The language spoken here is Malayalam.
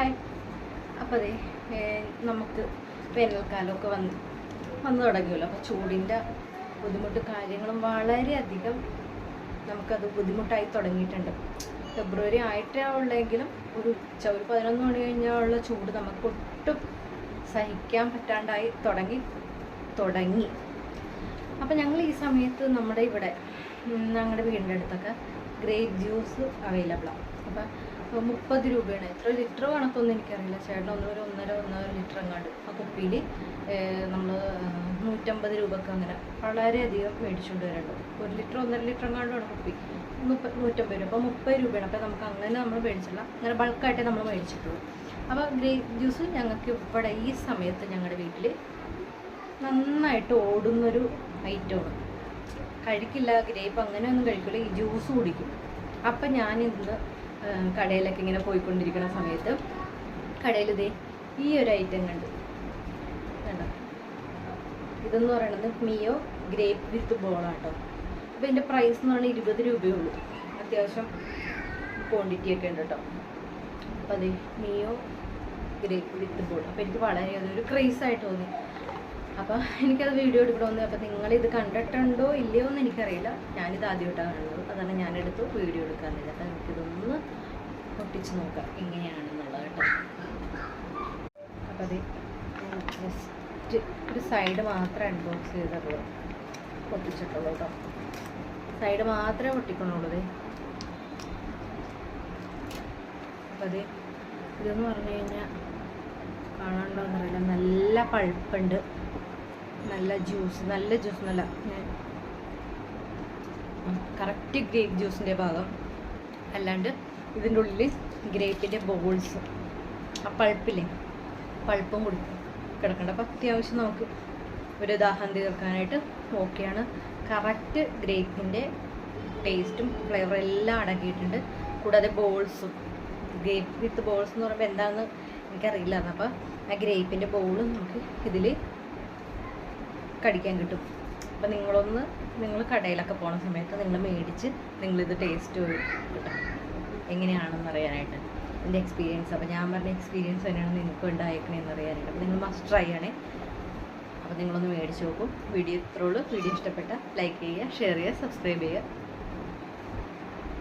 ഹായ്. അപ്പോൾ അതെ, നമുക്ക് വേനൽക്കാലമൊക്കെ വന്നു തുടങ്ങിയല്ലോ. അപ്പോൾ ചൂടിൻ്റെ ബുദ്ധിമുട്ട് കാര്യങ്ങളും വളരെയധികം നമുക്കത് ബുദ്ധിമുട്ടായി തുടങ്ങിയിട്ടുണ്ട്. ഫെബ്രുവരി ആയിട്ടേ ഉള്ളെങ്കിലും ഒരു 11 മണി കഴിഞ്ഞുള്ള ചൂട് നമുക്ക് ഒട്ടും സഹിക്കാൻ പറ്റാണ്ടായി തുടങ്ങി. അപ്പോൾ ഞങ്ങൾ ഈ സമയത്ത് നമ്മുടെ ഇവിടെ ഞങ്ങളുടെ വീടിൻ്റെ അടുത്തൊക്കെ ഗ്രേപ്പ് ജ്യൂസ് അവൈലബിളാണ്. അപ്പോൾ 30 രൂപയാണ്. എത്ര ലിറ്റർ കണക്കൊന്നും എനിക്കറിയില്ല. ചേട്ടൻ ഒന്നര ലിറ്റർ അങ്ങാണ്ട് ആ കുപ്പിയിൽ നമ്മൾ 150 രൂപക്ക് അങ്ങനെ വളരെയധികം മേടിച്ചുകൊണ്ട് വരുന്നുണ്ട്. 1 ലിറ്റർ 1.5 ലിറ്റർ അങ്ങാണ്ടാണ് കുപ്പി, 150 രൂപ. അപ്പോൾ 30 രൂപയാണ്. അപ്പോൾ നമുക്ക് അങ്ങനെ നമ്മൾ മേടിച്ചില്ല, അങ്ങനെ ബൾക്കായിട്ടേ നമ്മൾ മേടിച്ചിട്ടുള്ളൂ. അപ്പോൾ ഗ്രേപ്പ് ജ്യൂസ് ഞങ്ങൾക്ക് ഇവിടെ ഈ സമയത്ത് ഞങ്ങളുടെ വീട്ടിൽ നന്നായിട്ട് ഓടുന്നൊരു ഐറ്റമാണ്. കഴിക്കില്ല, ഗ്രേപ്പ് അങ്ങനെയൊന്നും കഴിക്കില്ല, ഈ ജ്യൂസ് കുടിക്കും. അപ്പം ഞാനിന്ന് കടയിലൊക്കെ ഇങ്ങനെ പോയിക്കൊണ്ടിരിക്കുന്ന സമയത്ത് കടയിൽ ഇതേ ഈ ഒരു ഐറ്റം കണ്ടു. ഇതെന്ന് പറയുന്നത് മിയോ ഗ്രേപ്പ് വിത്ത് ബോളാട്ടോ. അപ്പോൾ ഇതിൻ്റെ പ്രൈസ് എന്ന് പറഞ്ഞാൽ 20 രൂപയേ ഉള്ളൂ. അത്യാവശ്യം ക്വാണ്ടിറ്റി ഒക്കെ ഉണ്ട് കേട്ടോ. അപ്പോൾ അതെ മിയോ ഗ്രേപ്പ് വിത്ത് ബോൾ. അപ്പോൾ എനിക്ക് വളരെ അതൊരു ക്രേസായിട്ട് തോന്നി. അപ്പോൾ എനിക്കത് വീഡിയോ എടുക്കണമെന്ന്. അപ്പോൾ നിങ്ങളിത് കണ്ടിട്ടുണ്ടോ ഇല്ലയോ എന്ന് എനിക്കറിയില്ല. ഞാനിത് ആദ്യമായിട്ടാണ് കാണുന്നത്, അതാണ് ഞാനെടുത്ത് വീഡിയോ എടുക്കാറില്ല. അപ്പോൾ എനിക്കിതൊന്ന് പൊട്ടിച്ച് നോക്കാം എങ്ങനെയാണെന്നുള്ളത് കേട്ടോ. അപ്പോൾ അത് ജസ്റ്റ് ഒരു സൈഡ് മാത്രമേ അൺബോക്സ് ചെയ്തിട്ടുള്ളൂ, പൊട്ടിച്ചിട്ടുള്ളൂ കേട്ടോ. സൈഡ് മാത്രമേ പൊട്ടിക്കണുള്ളത്. അപ്പോൾ അത് ഇതെന്ന് പറഞ്ഞു കഴിഞ്ഞാൽ കാണാനുണ്ടോയെന്നറിയില്ല, നല്ല പൾപ്പുണ്ട്, നല്ല ജ്യൂസ് നല്ല കറക്റ്റ് ഗ്രേപ്പ് ജ്യൂസിൻ്റെ ഭാഗം അല്ലാണ്ട് ഇതിൻ്റെ ഉള്ളിൽ ഗ്രേപ്പിൻ്റെ ബോൾസ്, ആ പൾപ്പും കൂടി കിടക്കണ്ട. അപ്പോൾ അത്യാവശ്യം നമുക്ക് ഒരു ദാഹം തീർക്കാനായിട്ട് ഓക്കെയാണ്. കറക്റ്റ് ഗ്രേപ്പിൻ്റെ ടേസ്റ്റും ഫ്ലേവറും എല്ലാം അടങ്ങിയിട്ടുണ്ട്. കൂടാതെ ബോൾസും, ഗ്രേപ്പ് വിത്ത് ബോൾസ് എന്ന് പറയുമ്പോൾ എന്താണെന്ന് എനിക്കറിയില്ല. അപ്പോൾ ആ ഗ്രേപ്പിൻ്റെ ബോളും നമുക്ക് ഇതിൽ കടിക്കാൻ കിട്ടും. അപ്പോൾ നിങ്ങൾ കടയിലൊക്കെ പോകുന്ന സമയത്ത് നിങ്ങൾ മേടിച്ച് നിങ്ങളിത് ടേസ്റ്റ് കിട്ടും എങ്ങനെയാണെന്ന് അറിയാനായിട്ട്, എൻ്റെ എക്സ്പീരിയൻസ്. അപ്പോൾ ഞാൻ പറഞ്ഞ എക്സ്പീരിയൻസ് തന്നെയാണ് നിങ്ങൾക്ക് ഉണ്ടായേക്കണേന്ന് അറിയാനായിട്ട്. അപ്പോൾ നിങ്ങൾ മസ്റ്റ് ട്രൈ ആണേ. അപ്പോൾ നിങ്ങളൊന്ന് മേടിച്ച് നോക്കും. വീഡിയോ ഇത്രയുള്ളൂ. വീഡിയോ ഇഷ്ടപ്പെട്ട ലൈക്ക് ചെയ്യുക, ഷെയർ ചെയ്യുക, സബ്സ്ക്രൈബ് ചെയ്യുക.